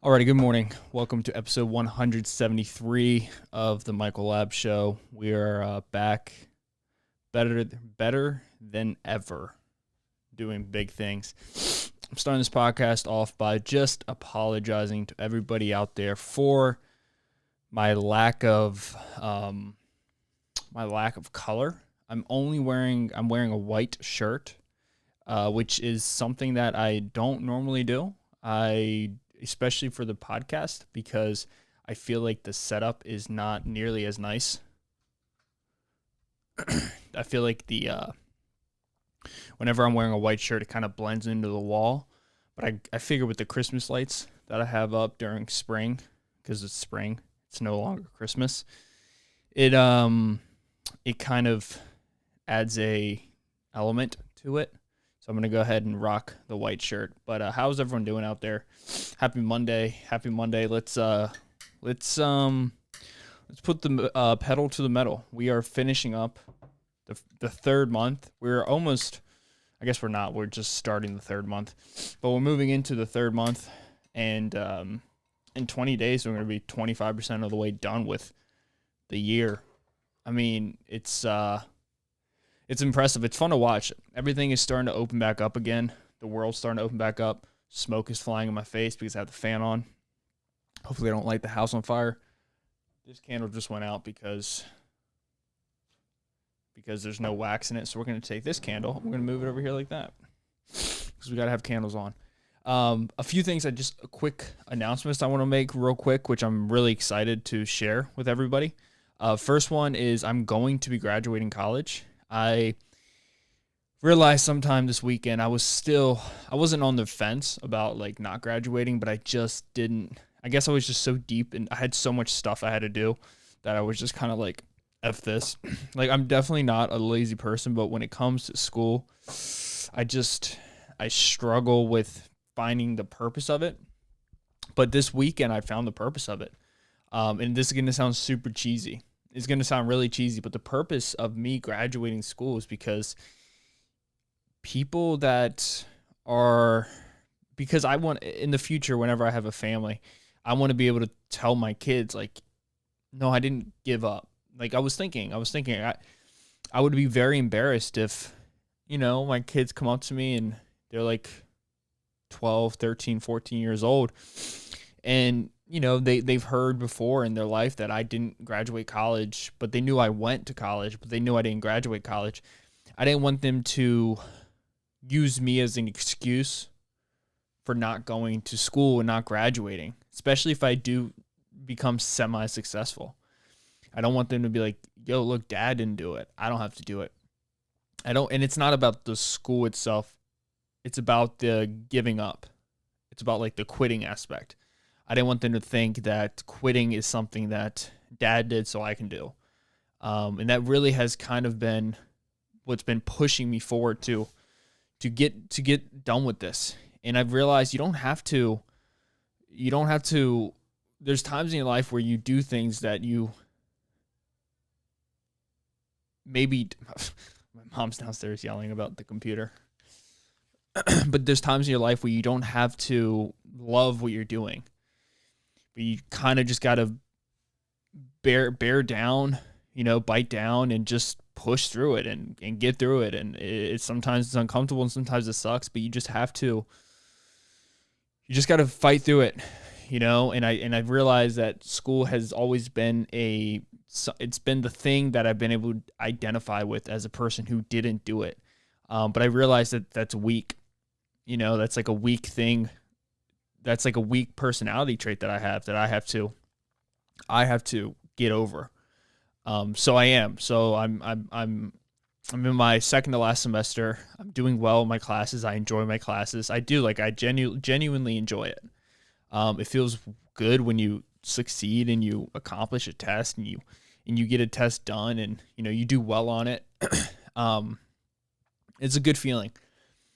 Alrighty, good morning. Welcome to episode 173 of the Michael Lab Show. We are back better than ever, doing big things. I'm starting this podcast off by just apologizing to everybody out there for my lack of color. I'm wearing a white shirt, which is something that I don't normally do. Especially for the podcast, because I feel like the setup is not nearly as nice. I feel like whenever I'm wearing a white shirt, it kind of blends into the wall. But I figure with the Christmas lights that I have up during spring, because it's spring, it's no longer Christmas. It kind of adds a element to it. So I'm going to go ahead and rock the white shirt. But how's everyone doing out there? Happy Monday. Let's put the pedal to the metal. We are finishing up the third month. We're almost, I guess we're not. We're just starting the third month. But we're moving into the third month. And in 20 days, we're going to be 25% of the way done with the year. I mean, it's impressive. It's fun to watch. Everything is starting to open back up again. The world's starting to open back up. Smoke is flying in my face because I have the fan on. Hopefully I don't light the house on fire. This candle just went out because there's no wax in it. So we're going to take this candle. We're going to move it over here like that because we got to have candles on. A few things, quick announcements I want to make real quick, which I'm really excited to share with everybody. First one is I'm going to be graduating college. I realized sometime this weekend I wasn't on the fence about like not graduating, but I just didn't. I guess I was just so deep and I had so much stuff I had to do that I was just kind of like, F this. Like, I'm definitely not a lazy person, but when it comes to school, I struggle with finding the purpose of it. But this weekend I found the purpose of it. And this is going to sound super cheesy. It's going to sound really cheesy, but the purpose of me graduating school is because I want, in the future, whenever I have a family, I want to be able to tell my kids, like, no, I didn't give up. Like, I was thinking, I would be very embarrassed if, my kids come up to me and they're like 12, 13, 14 years old. And, they've heard before in their life that I didn't graduate college, but they knew I went to college, but they knew I didn't graduate college. I didn't want them to use me as an excuse for not going to school and not graduating, especially if I do become semi-successful. I don't want them to be like, yo, look, dad didn't do it. I don't have to do it. And it's not about the school itself. It's about the giving up. It's about like the quitting aspect. I didn't want them to think that quitting is something that dad did so I can do. And that really has kind of been what's been pushing me forward to get done with this. And I've realized you don't have to, there's times in your life where you do things that you maybe, my mom's downstairs yelling about the computer. But there's times in your life where you don't have to love what you're doing. But you kind of just got to bear down, bite down and just push through it and get through it. And sometimes it's uncomfortable and sometimes it sucks, but you just got to fight through it, and I've realized that school has always been it's been the thing that I've been able to identify with as a person who didn't do it. But I realized that that's weak. That's like a weak thing. That's like a weak personality trait that I have to get over. So I am. So I'm in my second to last semester. I'm doing well in my classes. I enjoy my classes. I do. Like, I genuinely enjoy it. It feels good when you succeed and you accomplish a test and you get a test done and you do well on it. It's a good feeling.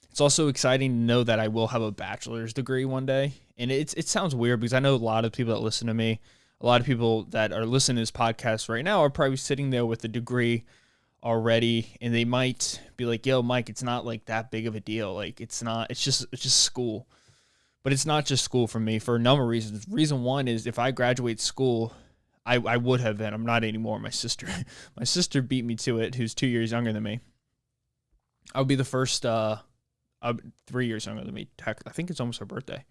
It's also exciting to know that I will have a bachelor's degree one day. And it sounds weird because I know a lot of people that listen to me, a lot of people that are listening to this podcast right now are probably sitting there with a degree already, and they might be like, yo, Mike, it's not like that big of a deal. Like, it's just school. But it's not just school for me for a number of reasons. Reason one is if I graduate school, I would have been. I'm not anymore. My sister, my sister beat me to it, who's 2 years younger than me. I would be the first, 3 years younger than me. Heck, I think it's almost her birthday.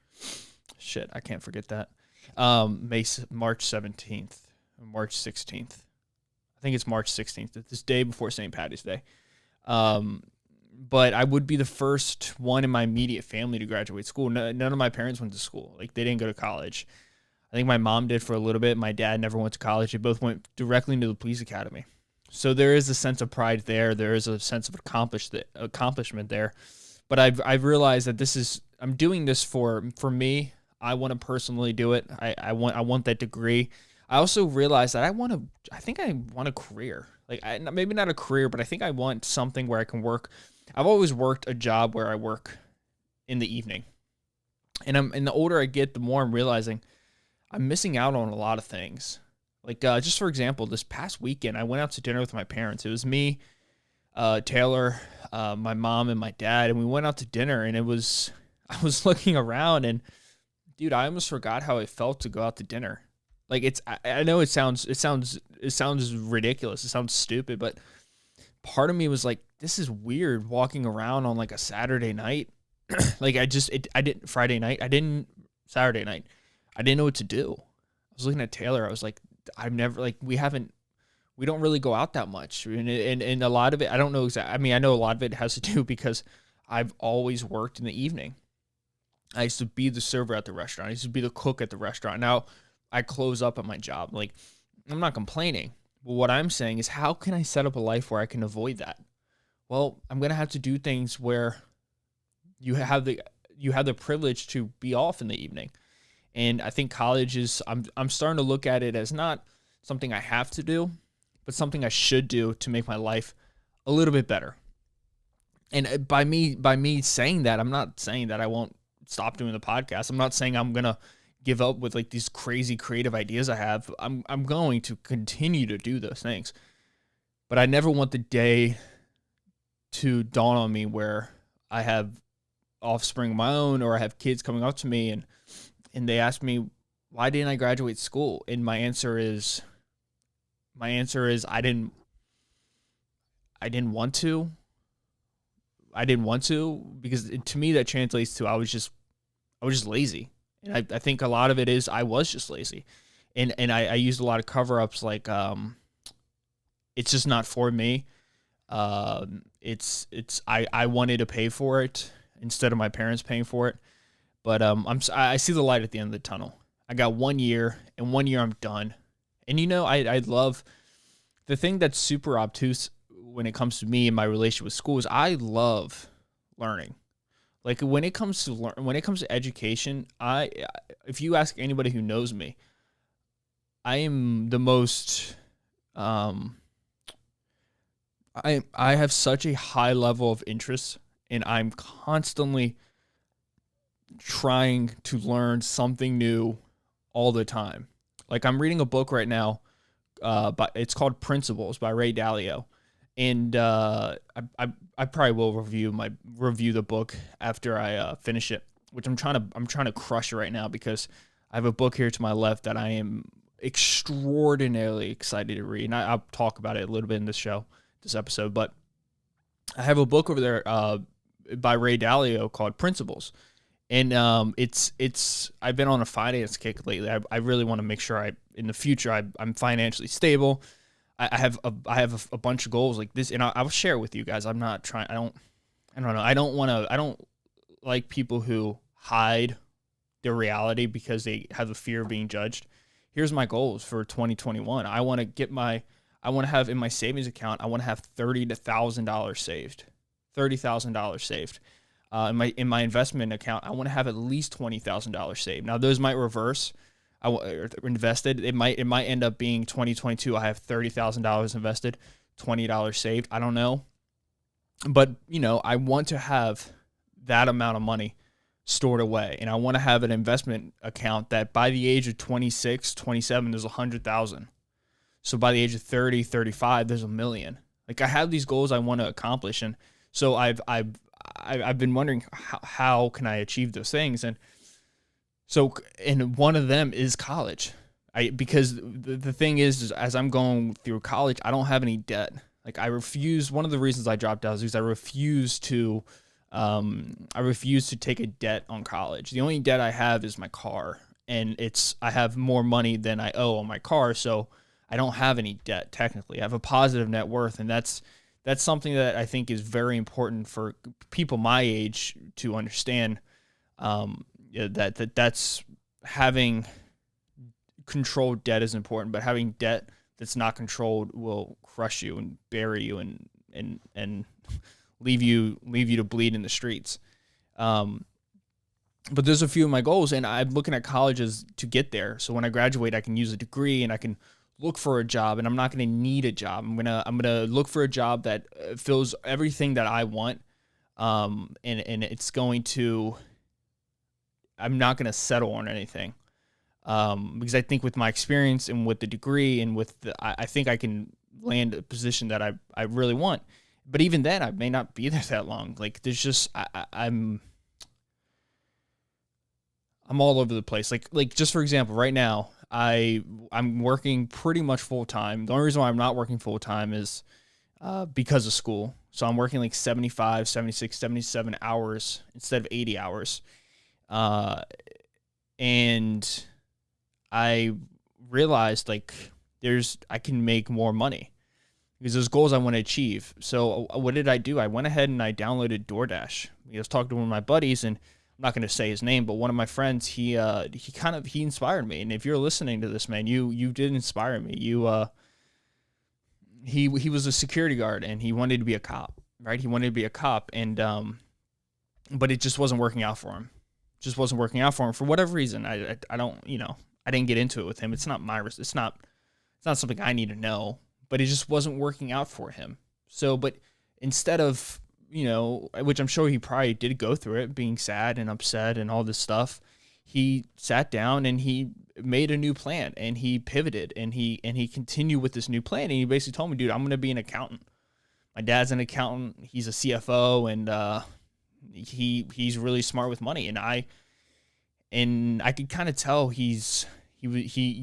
Shit, I can't forget that. March 17th, March 16th. I think it's March 16th. It's this day before St. Patty's Day. But I would be the first one in my immediate family to graduate school. None of my parents went to school. Like, they didn't go to college. I think my mom did for a little bit. My dad never went to college. They both went directly into the police academy. So there is a sense of pride there. There is a sense of accomplishment there. But I've realized that I'm doing this for me. I want to personally do it. I want that degree. I also realized that I think I want a career. Like, maybe not a career, but I think I want something where I can work. I've always worked a job where I work in the evening. And the older I get, the more I'm realizing I'm missing out on a lot of things. Like, just for example, this past weekend, I went out to dinner with my parents. It was me, Taylor, my mom, and my dad, and we went out to dinner, and I was looking around, and dude, I almost forgot how it felt to go out to dinner. Like, I know it sounds ridiculous. It sounds stupid, but part of me was like, this is weird walking around on like a Saturday night. Like, Saturday night. I didn't know what to do. I was looking at Taylor. I was like, we don't really go out that much. And a lot of it, I don't know exactly. I mean, I know a lot of it has to do because I've always worked in the evening. I used to be the server at the restaurant. I used to be the cook at the restaurant. Now I close up at my job. Like, I'm not complaining. But what I'm saying is, how can I set up a life where I can avoid that? Well, I'm going to have to do things where you have the privilege to be off in the evening. And I think college is, I'm starting to look at it as not something I have to do, but something I should do to make my life a little bit better. And by me saying that, I'm not saying that I won't stop doing the podcast. I'm not saying I'm going to give up with like these crazy creative ideas I have. I'm going to continue to do those things. But I never want the day to dawn on me where I have offspring of my own, or I have kids coming up to me and they ask me, why didn't I graduate school? And my answer is I didn't want to. I didn't want to, because to me that translates to I was just lazy. And I think a lot of it is I was just lazy. And I used a lot of cover-ups like it's just not for me. I wanted to pay for it instead of my parents paying for it. But I see the light at the end of the tunnel. I got 1 year, and 1 year I'm done. And I love the thing that's super obtuse when it comes to me and my relationship with school is I love learning. Like, when it comes to education, if you ask anybody who knows me, I am the most I have such a high level of interest, and I'm constantly trying to learn something new all the time. Like, I'm reading a book right now, but it's called Principles by Ray Dalio. And I probably will review the book after I finish it, which I'm trying to crush it right now, because I have a book here to my left that I am extraordinarily excited to read. And I'll talk about it a little bit in this episode, but I have a book over there by Ray Dalio called Principles. And I've been on a finance kick lately. I really want to make sure in the future I'm financially stable. I have a bunch of goals like this, and I'll share it with you guys. I'm not trying. I don't know. I don't like people who hide their reality because they have a fear of being judged. Here's my goals for 2021. I want to have in my savings account, I want to have $30,000 saved. $30,000 saved. In my investment account, I want to have at least $20,000 saved. Now, those might reverse. Invested. It might end up being 2022. I have $30,000 invested, $20 saved. I don't know. But, I want to have that amount of money stored away. And I want to have an investment account that by the age of 26, 27, there's 100,000. So by the age of 30, 35, there's $1 million. Like, I have these goals I want to accomplish. And so I've been wondering how can I achieve those things? And So, and one of them is college. Because the thing is as I'm going through college, I don't have any debt. Like I refuse. One of the reasons I dropped out is because I refuse to take a debt on college. The only debt I have is my car, and I have more money than I owe on my car, so I don't have any debt technically. I have a positive net worth, and that's something that I think is very important for people my age to understand. Yeah, that's having controlled debt is important, but having debt that's not controlled will crush you and bury you and leave you to bleed in the streets. Um, but there's a few of my goals, and I'm looking at colleges to get there. So when I graduate, I can use a degree and I can look for a job, and I'm not going to need a job. I'm gonna look for a job that fills everything that I want, and it's going to. I'm not going to settle on anything, because I think with my experience and with the degree and I think I can land a position that I really want. But even then, I may not be there that long. Like there's just I'm all over the place. Like just for example, right now I'm working pretty much full time. The only reason why I'm not working full time is because of school. So I'm working like 75, 76, 77 hours instead of 80 hours. And I realized like I can make more money because there's goals I want to achieve. So what did I do? I went ahead and I downloaded DoorDash. I was talking to one of my buddies, and I'm not going to say his name, but one of my friends, he inspired me. And if you're listening to this, man, you did inspire me. He was a security guard, and he wanted to be a cop, right? He wanted to be a cop, and but it just wasn't working out for him. Just wasn't working out for him for whatever reason. I don't, I didn't get into it with him. It's not it's not something I need to know, but it just wasn't working out for him. So, but instead of, which I'm sure he probably did go through it, being sad and upset and all this stuff, he sat down and he made a new plan, and he pivoted, and he continued with this new plan. And he basically told me, dude, I'm going to be an accountant. My dad's an accountant. He's a CFO, and he's really smart with money. And I could kind of tell you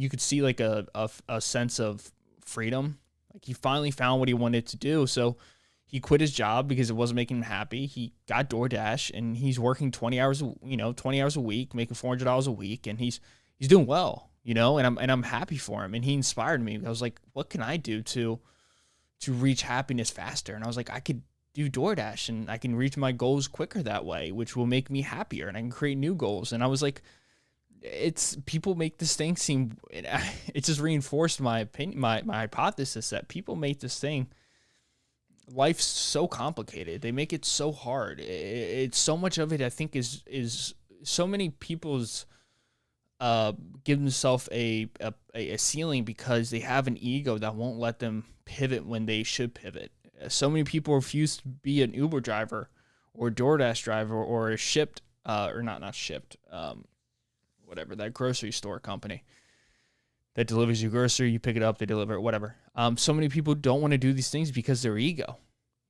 could see like a sense of freedom. Like he finally found what he wanted to do. So he quit his job because it wasn't making him happy. He got DoorDash, and he's working 20 hours a week, making $400 a week. And he's doing well, and I'm happy for him. And he inspired me. I was like, what can I do to reach happiness faster? And I was like, I could do DoorDash, and I can reach my goals quicker that way, which will make me happier, and I can create new goals. And I was like, people make this thing seem, it just reinforced my opinion, my hypothesis that people make this thing, life's so complicated. They make it so hard. It's so much of it, I think, is so many people's give themselves a ceiling because they have an ego that won't let them pivot when they should pivot. So many people refuse to be an Uber driver or a DoorDash driver or a shipped, or not shipped, whatever, that grocery store company that delivers your grocery, you pick it up, they deliver it, whatever. So many people don't want to do these things because their ego,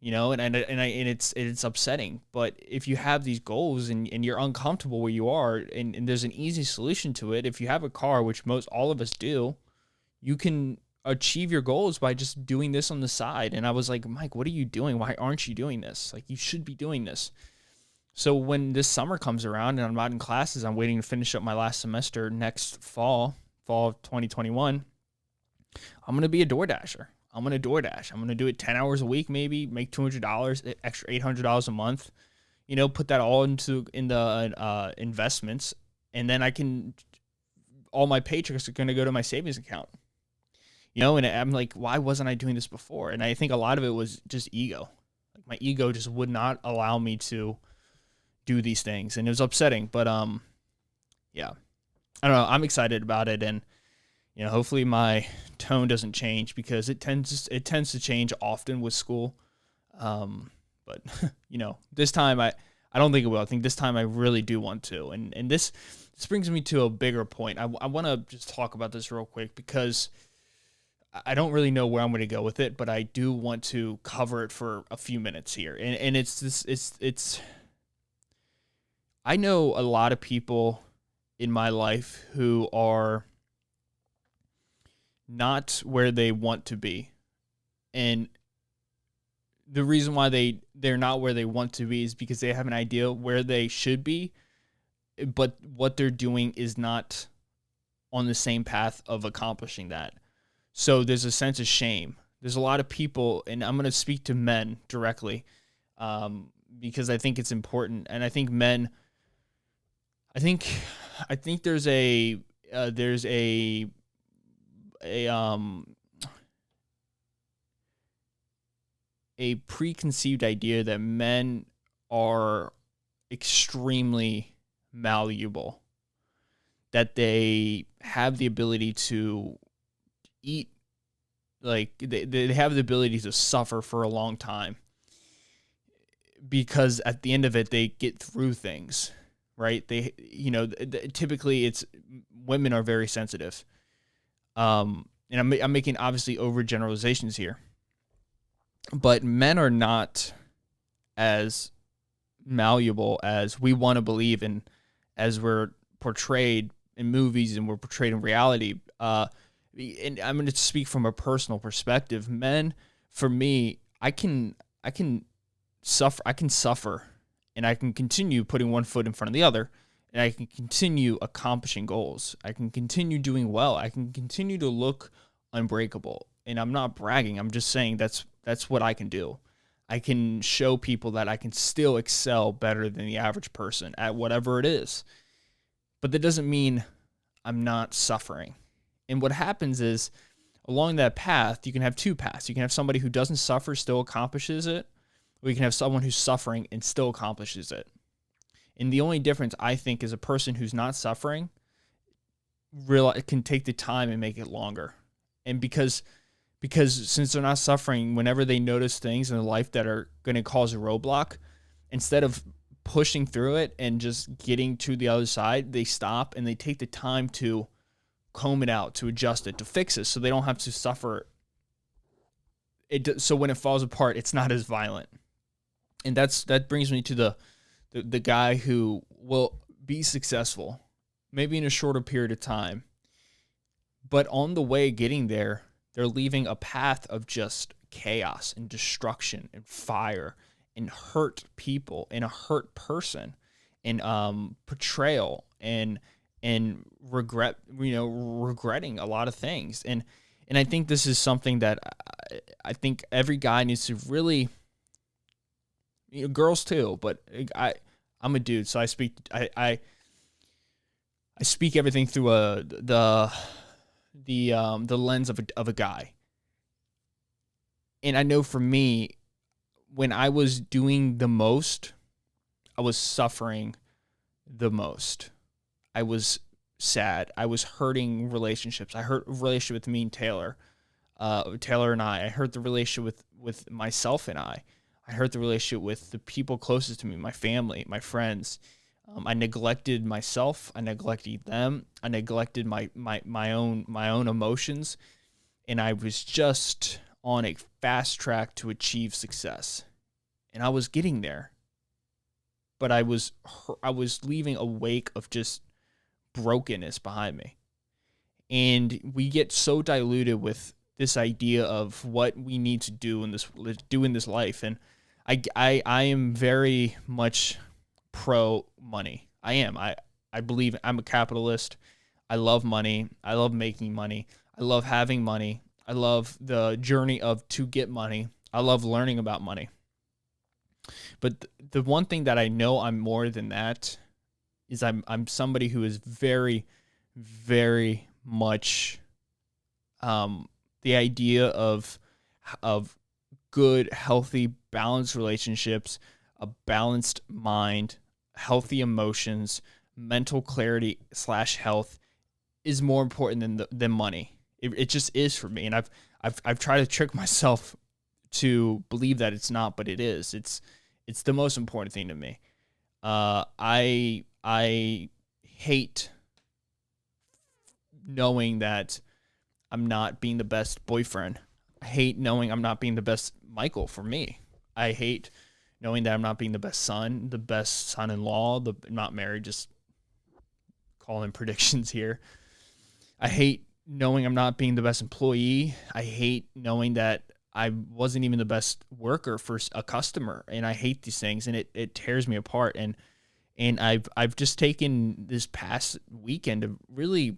and it's upsetting. But if you have these goals and you're uncomfortable where you are, and there's an easy solution to it. If you have a car, which all of us do, you can achieve your goals by just doing this on the side. And I was like, Mike, what are you doing? Why aren't you doing this? Like, you should be doing this. So when this summer comes around and I'm not in classes, I'm waiting to finish up my last semester next fall of 2021. I'm going to be a DoorDasher. I'm going to DoorDash. I'm going to do it 10 hours a week, maybe make $200, extra $800 a month, put that all in the investments. And then all my paychecks are going to go to my savings account. And I'm like, why wasn't I doing this before? And I think a lot of it was just ego. Like my ego just would not allow me to do these things, and it was upsetting. But yeah, I don't know. I'm excited about it, and hopefully my tone doesn't change because it tends to change often with school. But this time I don't think it will. I think this time I really do want to, and this brings me to a bigger point. I want to just talk about this real quick because I don't really know where I'm going to go with it, but I do want to cover it for a few minutes here. And it's I know a lot of people in my life who are not where they want to be. And the reason why they're not where they want to be is because they have an idea where they should be, but what they're doing is not on the same path of accomplishing that. So there's a sense of shame. There's a lot of people, and I'm going to speak to men directly, because I think it's important. And I think men, I think there's a preconceived idea that men are extremely malleable, that they have the ability to eat, like they have the ability to suffer for a long time, because at the end of it they get through things, right? They, typically it's women are very sensitive, and I'm making obviously overgeneralizations here, but men are not as malleable as we want to believe, and as we're portrayed in movies and we're portrayed in reality. And I'm going to speak from a personal perspective. Men, for me, I can suffer, and I can continue putting one foot in front of the other, and I can continue accomplishing goals. I can continue doing well. I can continue to look unbreakable. And I'm not bragging. I'm just saying that's what I can do. I can show people that I can still excel better than the average person at whatever it is. But that doesn't mean I'm not suffering. And what happens is, along that path, you can have two paths. You can have somebody who doesn't suffer, still accomplishes it, or you can have someone who's suffering and still accomplishes it. And the only difference, I think, is a person who's not suffering can take the time and make it longer. And because since they're not suffering, whenever they notice things in their life that are going to cause a roadblock, instead of pushing through it and just getting to the other side, they stop and they take the time to comb it out, to adjust it, to fix it, so they don't have to suffer it. So when it falls apart, it's not as violent. And that brings me to the guy who will be successful, maybe in a shorter period of time, but on the way getting there, they're leaving a path of just chaos and destruction and fire and hurt people and a hurt person and betrayal and regretting a lot of things. And I think this is something that I think every guy needs to really, girls too, but I'm a dude, so I speak everything through the lens of a guy. And I know for me, when I was doing the most, I was suffering the most. I was sad. I was hurting relationships. I hurt a relationship with me and Taylor and I. I hurt the relationship with myself and I. I hurt the relationship with the people closest to me, my family, my friends. I neglected myself. I neglected them. I neglected my own emotions, and I was just on a fast track to achieve success. And I was getting there, but I was leaving a wake of just brokenness behind me. And we get so diluted with this idea of what we need to do in this life. And I am very much pro money. I am. I believe I'm a capitalist. I love money. I love making money. I love having money. I love the journey to get money. I love learning about money. But the one thing that I know I'm more than that is I'm somebody who is very, very much the idea of good, healthy, balanced relationships, a balanced mind, healthy emotions, mental clarity / health is more important than money. It just is for me, and I've tried to trick myself to believe that it's not, but it is. It's the most important thing to me. I hate knowing that I'm not being the best boyfriend. I hate knowing I'm not being the best Michael for me. I hate knowing that I'm not being the best son, the best son-in-law, not married, just call in predictions here. I hate knowing I'm not being the best employee. I hate knowing that I wasn't even the best worker for a customer, and I hate these things, and it tears me apart. And I've just taken this past weekend to really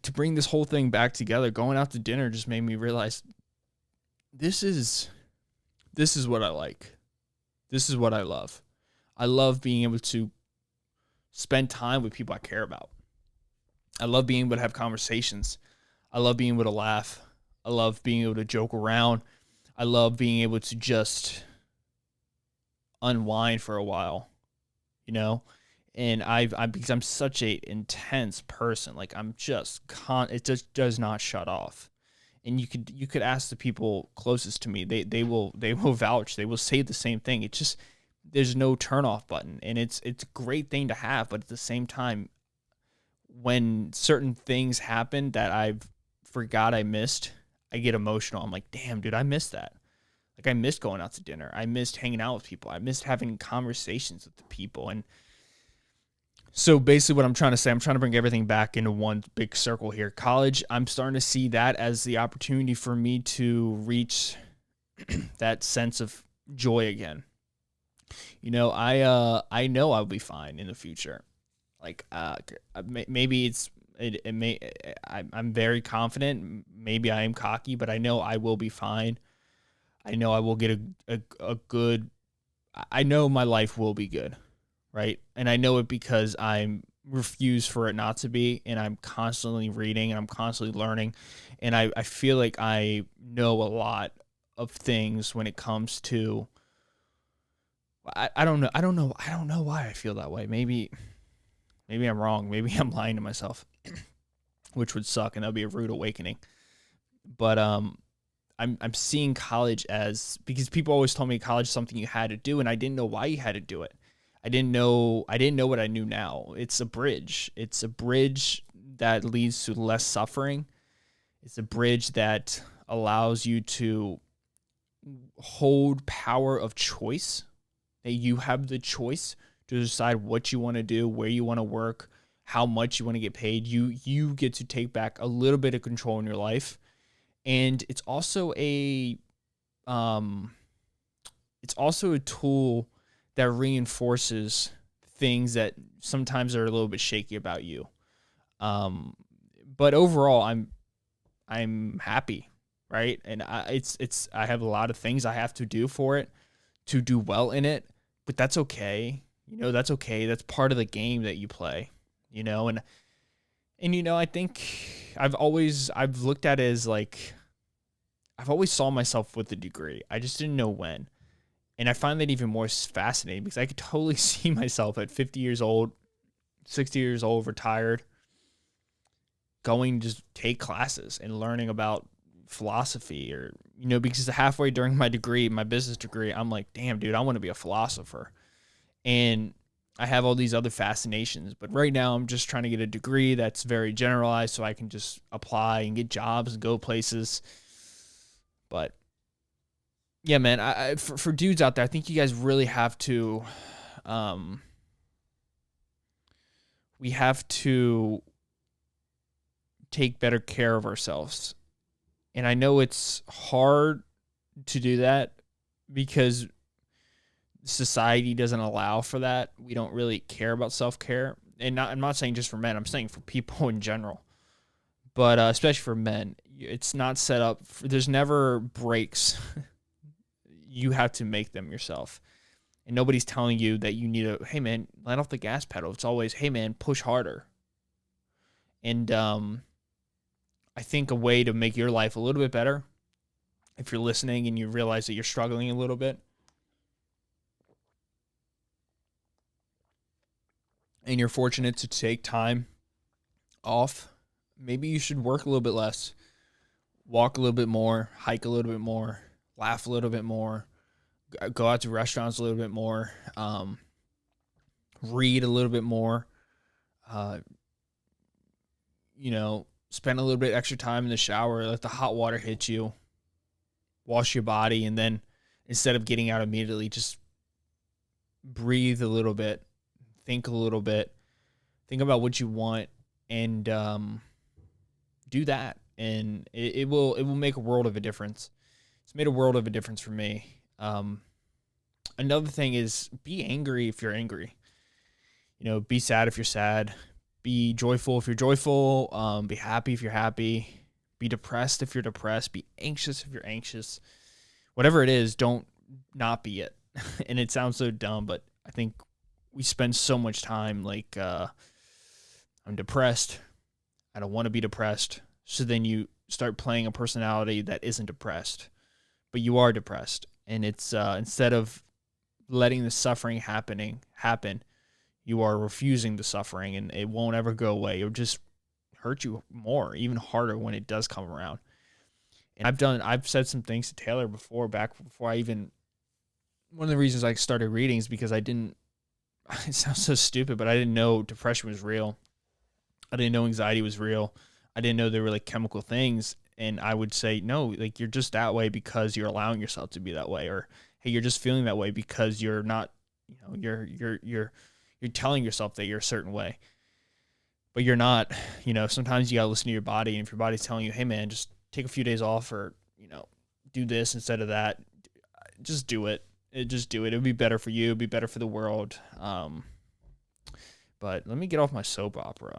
to bring this whole thing back together. Going out to dinner just made me realize this is what I like. This is what I love. I love being able to spend time with people I care about. I love being able to have conversations. I love being able to laugh. I love being able to joke around. I love being able to just unwind for a while, you know? And because I'm such a intense person, like I'm just it just does not shut off. And you could ask the people closest to me. They will vouch. They will say the same thing. It's just there's no turn off button, and it's a great thing to have, but at the same time, when certain things happen that I forgot I missed, I get emotional. I'm like, damn, dude, I missed that. Like I missed going out to dinner. I missed hanging out with people. I missed having conversations with the people. And so basically what I'm trying to say, I'm trying to bring everything back into one big circle here. College, I'm starting to see that as the opportunity for me to reach that sense of joy again. You know, I know I'll be fine in the future. Like maybe I'm very confident. Maybe I am cocky, but I know I will be fine. I know I will get a good. I know my life will be good, right? And I know it because I'm refuse for it not to be, and I'm constantly reading and I'm constantly learning, and I feel like I know a lot of things when it comes to. I don't know why I feel that way. Maybe I'm wrong. Maybe I'm lying to myself, which would suck, and that'd be a rude awakening. But I'm seeing college as, because people always told me college is something you had to do, and I didn't know why you had to do it. I didn't know what I knew now. It's a bridge. It's a bridge that leads to less suffering. It's a bridge that allows you to hold power of choice. That you have the choice to decide what you want to do, where you want to work, how much you want to get paid. You get to take back a little bit of control in your life. And it's also a tool that reinforces things that sometimes are a little bit shaky about you. But overall, I'm happy, right? And I have a lot of things I have to do for it to do well in it, but that's okay. You know, that's okay. That's part of the game that you play, you know, and you know, I think I've looked at it as like, I've always saw myself with a degree. I just didn't know when. And I find that even more fascinating because I could totally see myself at 50 years old, 60 years old, retired, going to just take classes and learning about philosophy, or, you know, because halfway during my degree, my business degree, I'm like, damn, dude, I want to be a philosopher. And I have all these other fascinations, but right now I'm just trying to get a degree that's very generalized so I can just apply and get jobs and go places. But yeah, man, for dudes out there, I think you guys really have to, we have to take better care of ourselves. And I know it's hard to do that because society doesn't allow for that. We don't really care about self-care. And I'm not saying just for men, I'm saying for people in general. But especially for men, it's not set up. There's never breaks. You have to make them yourself. And nobody's telling you that you need hey man, let off the gas pedal. It's always, hey man, push harder. And I think a way to make your life a little bit better, if you're listening and you realize that you're struggling a little bit, and you're fortunate to take time off, maybe you should work a little bit less, walk a little bit more, hike a little bit more, laugh a little bit more, go out to restaurants a little bit more, read a little bit more, you know, spend a little bit extra time in the shower, let the hot water hit you, wash your body, and then instead of getting out immediately, just breathe a little bit, think a little bit, Think about what you want and do that, and it will make a world of a difference. It's made a world of a difference for me. Another thing is be angry if you're angry. Be sad if you're sad. Be joyful if you're joyful. Be happy if you're happy. Be depressed if you're depressed. Be anxious if you're anxious. Whatever it is, don't not be it. And it sounds so dumb, but I think we spend so much time like, I'm depressed. I don't want to be depressed. So then you start playing a personality that isn't depressed, but you are depressed. And it's instead of letting the suffering happen, you are refusing the suffering, and it won't ever go away. It'll just hurt you more, even harder when it does come around. And I've said some things to Taylor before, back before I even, one of the reasons I started reading is because I didn't, it sounds so stupid, but I didn't know depression was real. I didn't know anxiety was real. I didn't know they were like chemical things. And I would say, no, like you're just that way because you're allowing yourself to be that way. Or, hey, you're just feeling that way because you're not, you're telling yourself that you're a certain way, but you're not. Sometimes you gotta listen to your body, and if your body's telling you, hey man, just take a few days off, or, do this instead of that, just do it. Just do it. It'll be better for you. It'll be better for the world. But let me get off my soap opera.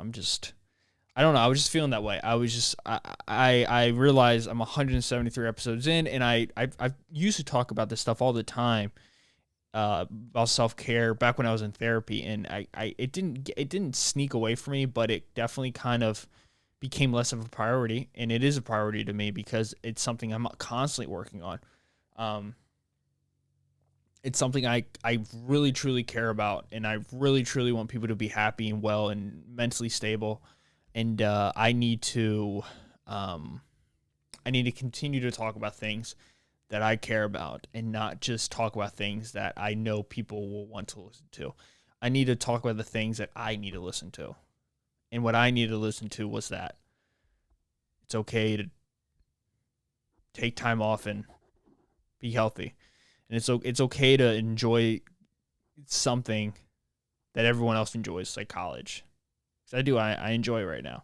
I don't know. I was just feeling that way. I realized I'm 173 episodes in, and I used to talk about this stuff all the time, about self-care back when I was in therapy, and it didn't sneak away from me, but it definitely kind of became less of a priority, and it is a priority to me because it's something I'm constantly working on. It's something I really truly care about, and I really truly want people to be happy and well and mentally stable. And I need to continue to talk about things that I care about, and not just talk about things that I know people will want to listen to. I need to talk about the things that I need to listen to. And what I needed to listen to was that it's okay to take time off and be healthy. And it's okay to enjoy something that everyone else enjoys, like college. Because I do. I enjoy it right now.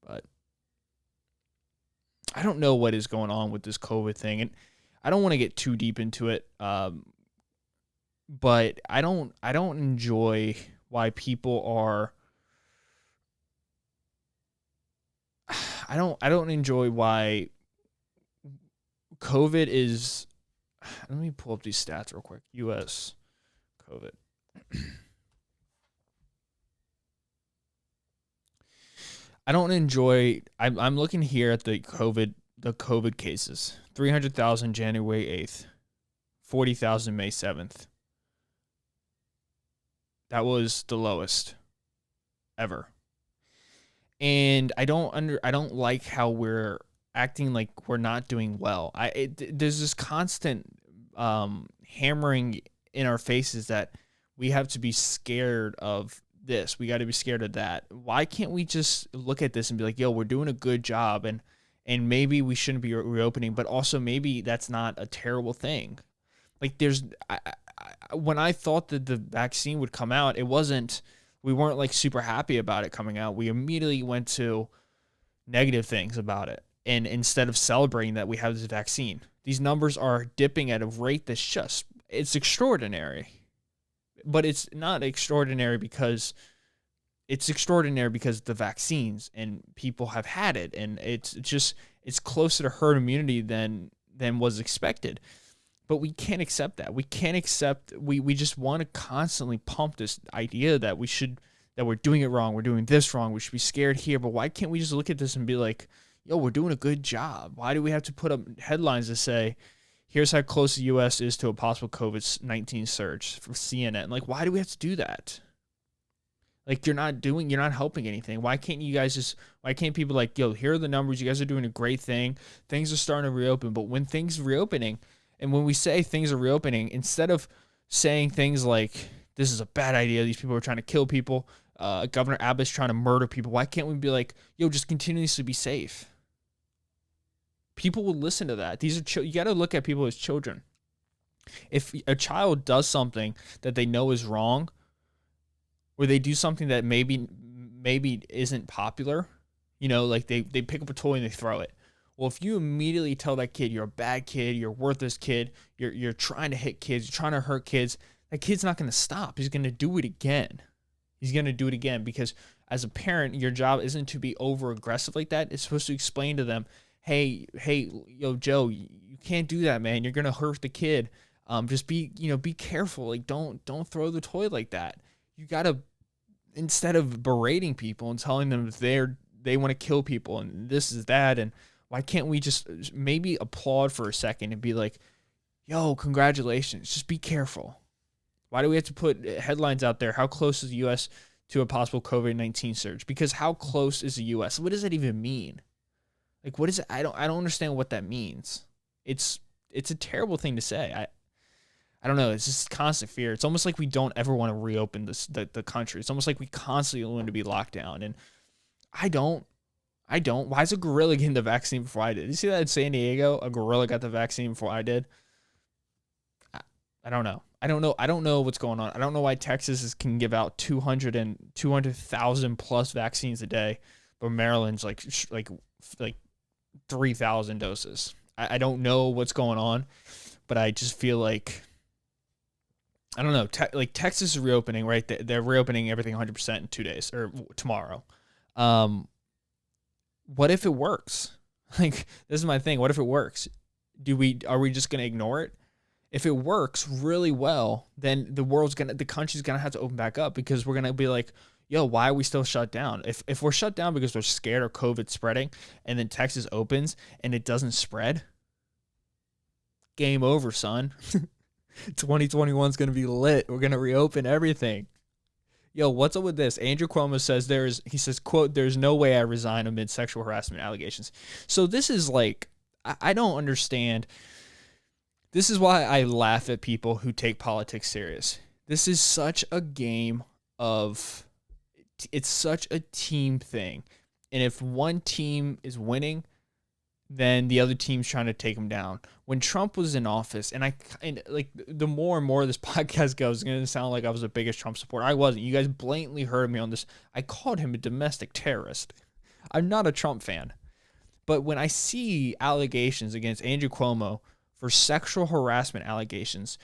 But I don't know what is going on with this COVID thing. And I don't want to get too deep into it. But I don't enjoy why people are. I don't enjoy why COVID is. Let me pull up these stats real quick. U.S. COVID. I don't enjoy. I'm looking here at the COVID cases. 300,000 January 8th, 40,000 May 7th. That was the lowest ever. And I don't like how we're acting like we're not doing well. There's this constant hammering in our faces that we have to be scared of this. We got to be scared of that. Why can't we just look at this and be like, yo, we're doing a good job, and maybe we shouldn't be reopening, but also maybe that's not a terrible thing. Like when I thought that the vaccine would come out, we weren't like super happy about it coming out. We immediately went to negative things about it. And instead of celebrating that we have this vaccine, these numbers are dipping at a rate that's it's extraordinary. But it's not extraordinary because the vaccines and people have had it, and it's closer to herd immunity than was expected. But we can't accept that. We can't accept. We just want to constantly pump this idea that we're doing it wrong. We're doing this wrong. We should be scared here. But why can't we just look at this and be like, yo, we're doing a good job? Why do we have to put up headlines that say, here's how close the U.S. is to a possible COVID-19 surge from CNN? Like, why do we have to do that? Like, you're not helping anything. Why can't people like, yo, here are the numbers. You guys are doing a great thing. Things are starting to reopen. But when things are reopening, and when we say things are reopening, instead of saying things like, this is a bad idea, these people are trying to kill people, Governor Abbott's trying to murder people, why can't we be like, yo, just continuously be safe? People will listen to that. You got to look at people as children. If a child does something that they know is wrong, or they do something that maybe isn't popular, like they pick up a toy and they throw it. Well, if you immediately tell that kid you're a bad kid, you're a worthless kid, you're trying to hit kids, you're trying to hurt kids, that kid's not going to stop. He's going to do it again. He's going to do it again because as a parent, your job isn't to be over aggressive like that. It's supposed to explain to them, hey, yo, Joe, you can't do that, man. You're going to hurt the kid. Just be careful. Like, don't throw the toy like that. You got to, instead of berating people and telling them they want to kill people and this is that, and why can't we just maybe applaud for a second and be like, yo, congratulations, just be careful. Why do we have to put headlines out there? How close is the U.S. to a possible COVID-19 surge? Because how close is the U.S.? What does that even mean? Like, what is it? I don't understand what that means. It's a terrible thing to say. I don't know. It's just constant fear. It's almost like we don't ever want to reopen the country. It's almost like we constantly want to be locked down. And I don't. Why is a gorilla getting the vaccine before I did? Did you see that in San Diego? A gorilla got the vaccine before I did. I don't know. I don't know what's going on. I don't know why Texas can give out 200,000 plus vaccines a day, but Maryland's like 3,000 doses. I don't know what's going on, but I just feel like, I don't know. Texas is reopening, right? They're reopening everything 100% in 2 days or tomorrow. What if it works? Like, this is my thing. What if it works? Are we just going to ignore it? If it works really well, then the country's gonna have to open back up because we're gonna be like, yo, why are we still shut down? If we're shut down because we're scared of COVID spreading, and then Texas opens and it doesn't spread, game over, son. 2021 is gonna be lit. We're gonna reopen everything. Yo, what's up with this? Andrew Cuomo says he says, quote, "There's no way I resign amid sexual harassment allegations." So this is like, I don't understand. This is why I laugh at people who take politics serious. This is such a game it's such a team thing. And if one team is winning, then the other team's trying to take them down. When Trump was in office, and like the more and more this podcast goes, it's going to sound like I was the biggest Trump supporter. I wasn't. You guys blatantly heard me on this. I called him a domestic terrorist. I'm not a Trump fan. But when I see allegations against Andrew Cuomo for sexual harassment allegations,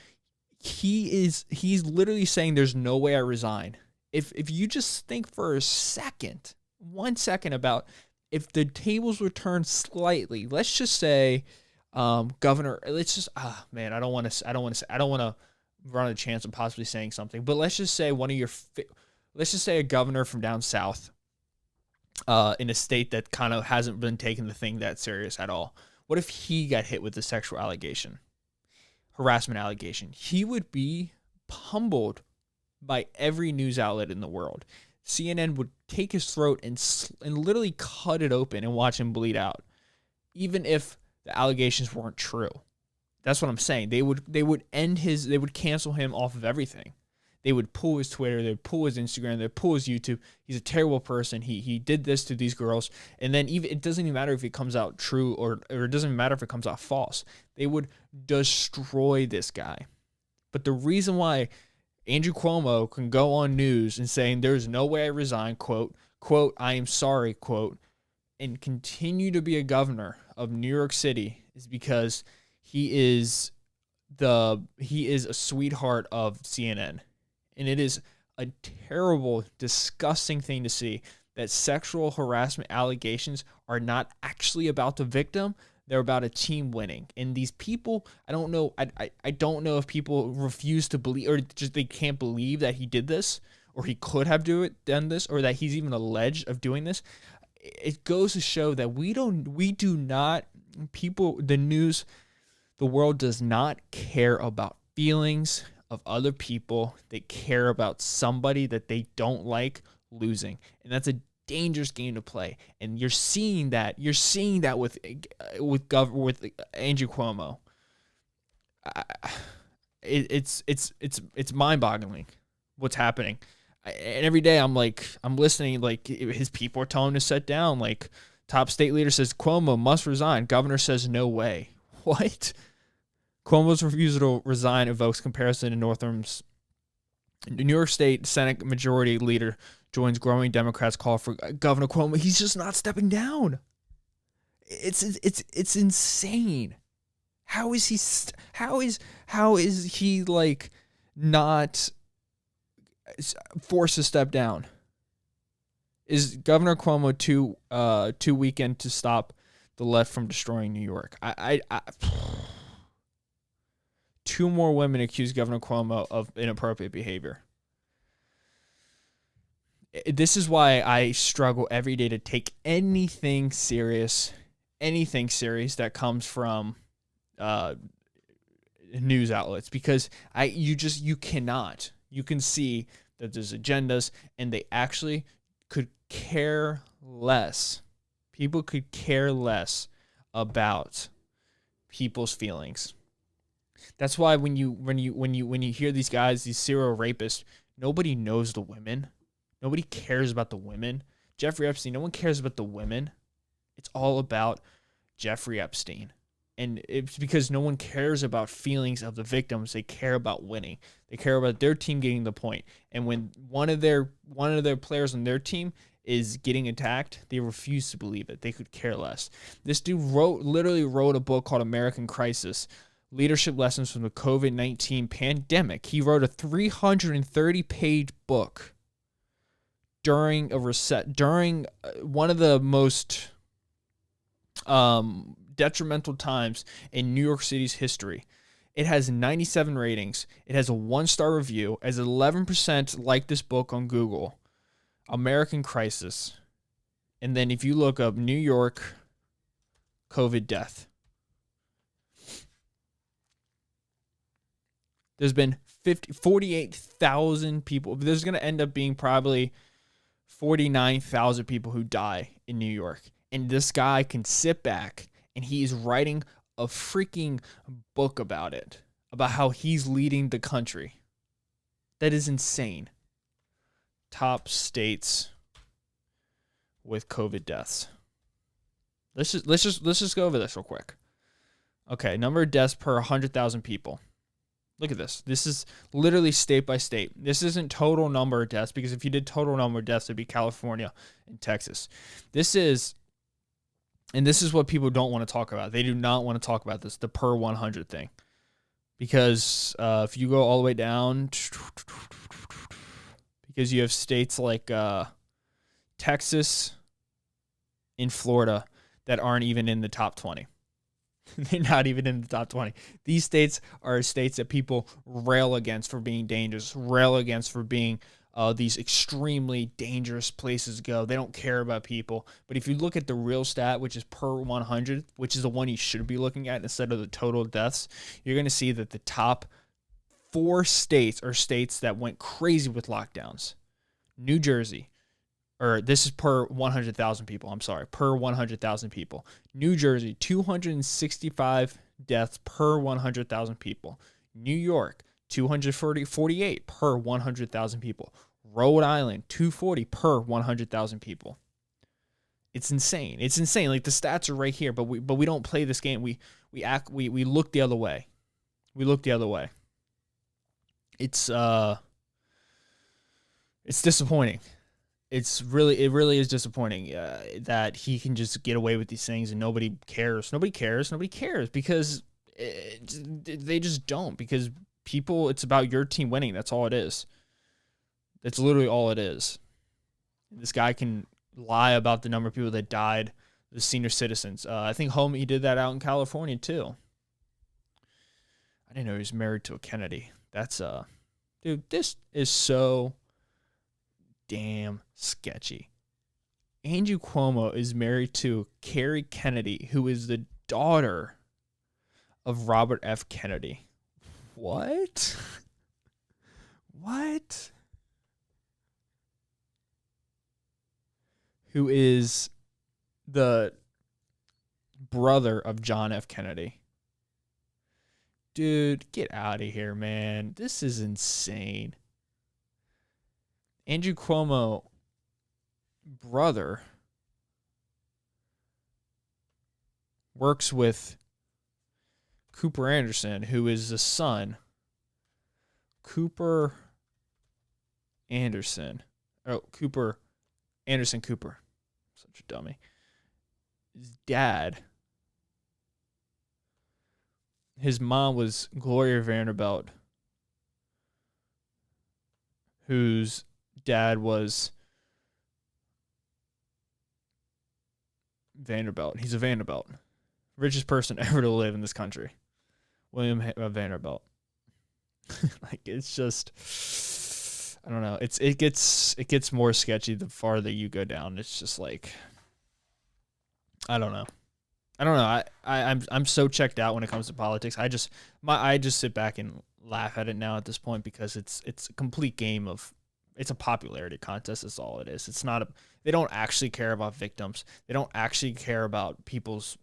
he's literally saying there's no way I resign. If you just think for a second, 1 second about if the tables were turned slightly, let's just say, Governor, let's just, man, I don't want to run a chance of possibly saying something, but let's just say let's just say a governor from down south, in a state that kind of hasn't been taking the thing that serious at all. What if he got hit with a sexual harassment allegation? He would be pummeled by every news outlet in the world. CNN would take his throat and literally cut it open and watch him bleed out, even if the allegations weren't true. That's what I'm saying. They would cancel him off of everything. They would pull his Twitter, they'd pull his Instagram, they'd pull his YouTube. He's a terrible person. He did this to these girls. And then it doesn't even matter if it comes out true or it doesn't matter if it comes out false. They would destroy this guy. But the reason why Andrew Cuomo can go on news and saying there's no way I resign, quote, I am sorry, quote, and continue to be a governor of New York City is because he is a sweetheart of CNN. And it is a terrible, disgusting thing to see that sexual harassment allegations are not actually about the victim. They're about a team winning. And these people, I don't know. I don't know if people refuse to believe or just they can't believe that he did this or he could have done this or that he's even alleged of doing this. It goes to show that the world does not care about feelings of other people. They care about somebody that they don't like losing. And that's a dangerous game to play. And you're seeing that with Andrew Cuomo. It's mind-boggling what's happening. And every day I'm listening, like his people are telling him to sit down. Like top state leader says Cuomo must resign. Governor says no way. What? Cuomo's refusal to resign evokes comparison to Northam's. New York State Senate Majority Leader joins growing Democrats' call for Governor Cuomo. He's just not stepping down. It's insane. How is he like not forced to step down? Is Governor Cuomo too weekend to stop the left from destroying New York? I two more women accuse Governor Cuomo of inappropriate behavior. This is why I struggle every day to take anything serious that comes from news outlets, because you cannot. You can see that there's agendas, and they actually could care less. People could care less about people's feelings. That's why when you hear these guys, these serial rapists, nobody knows the women. Nobody cares about the women. Jeffrey Epstein, no one cares about the women. It's all about Jeffrey Epstein. And it's because no one cares about feelings of the victims. They care about winning. They care about their team getting the point. And when one of their players on their team is getting attacked, they refuse to believe it. They could care less. This dude literally wrote a book called American Crisis: Leadership Lessons from the COVID-19 Pandemic. He wrote a 330-page book during one of the most detrimental times in New York City's history. It has 97 ratings. It has a 1-star review. As 11% like this book on Google. American Crisis. And then if you look up New York COVID death, there's been 48,000 people. There's going to end up being probably 49,000 people who die in New York. And this guy can sit back and he's writing a freaking book about it, about how he's leading the country. That is insane. Top states with COVID deaths. Let's just go over this real quick. Okay, number of deaths per 100,000 people. Look at this. This is literally state by state. This isn't total number of deaths, because if you did total number of deaths, it'd be California and Texas. This is what people don't want to talk about. They do not want to talk about this, the per 100 thing. Because if you go all the way down, because you have states like Texas and Florida that aren't even in the top 20. They're not even in the top 20. These states are states that people rail against for being dangerous, rail against for being these extremely dangerous places to go. They don't care about people. But if you look at the real stat, which is per 100, which is the one you should be looking at instead of the total deaths, you're going to see that the top 4 states are states that went crazy with lockdowns. New Jersey, or this is per 100,000 people. I'm sorry, per 100,000 people. New Jersey, 265 deaths per 100,000 people. New York, 248 per 100,000 people. Rhode Island, 240 per 100,000 people. It's insane. It's insane. Like, the stats are right here, but we don't play this game. We look the other way. We look the other way. It's disappointing. It really is disappointing that he can just get away with these things and nobody cares. Nobody cares because they just don't. Because people, it's about your team winning. That's all it is. That's literally all it is. This guy can lie about the number of people that died, the senior citizens. I think he did that out in California too. I didn't know he was married to a Kennedy. That's dude, this is so damn sketchy. Andrew Cuomo is married to Carrie Kennedy, who is the daughter of Robert F. Kennedy. What? What? Who is the brother of John F. Kennedy. Dude, get out of here, man. This is insane. Andrew Cuomo, brother, works with Cooper Anderson, who is the son. Cooper Anderson. Oh, Cooper Anderson Cooper. Such a dummy. His dad. His mom was Gloria Vanderbilt, whose dad was Vanderbilt. He's a Vanderbilt. Richest person ever to live in this country. William Vanderbilt. Like, it's just, I don't know. It gets more sketchy the farther you go down. It's just like, I don't know. I'm so checked out when it comes to politics. I just sit back and laugh at it now at this point, because it's a complete game of, it's a popularity contest. That's all it is. It's not they don't actually care about victims. They don't actually care about people's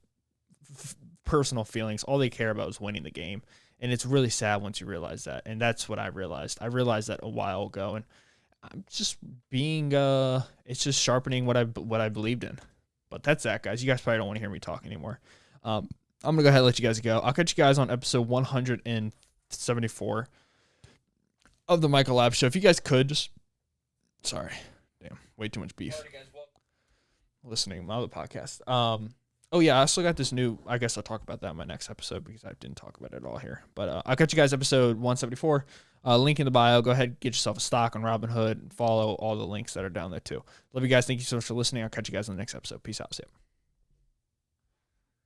personal feelings. All they care about is winning the game. And it's really sad once you realize that. And that's what I realized. I realized that a while ago, and I'm just being it's just sharpening what I believed in. But that's that, guys. You guys probably don't want to hear me talk anymore. I'm going to go ahead and let you guys go. I'll catch you guys on episode 174 of the Michael Lab Show. If you guys could just, sorry, damn, way too much beef. Listening to my other podcast. Oh yeah, I still got this new, I guess I'll talk about that in my next episode, because I didn't talk about it at all here. But I'll catch you guys episode 174. Link in the bio. Go ahead, get yourself a stock on Robinhood, and follow all the links that are down there too. Love you guys. Thank you so much for listening. I'll catch you guys in the next episode. Peace out. See ya.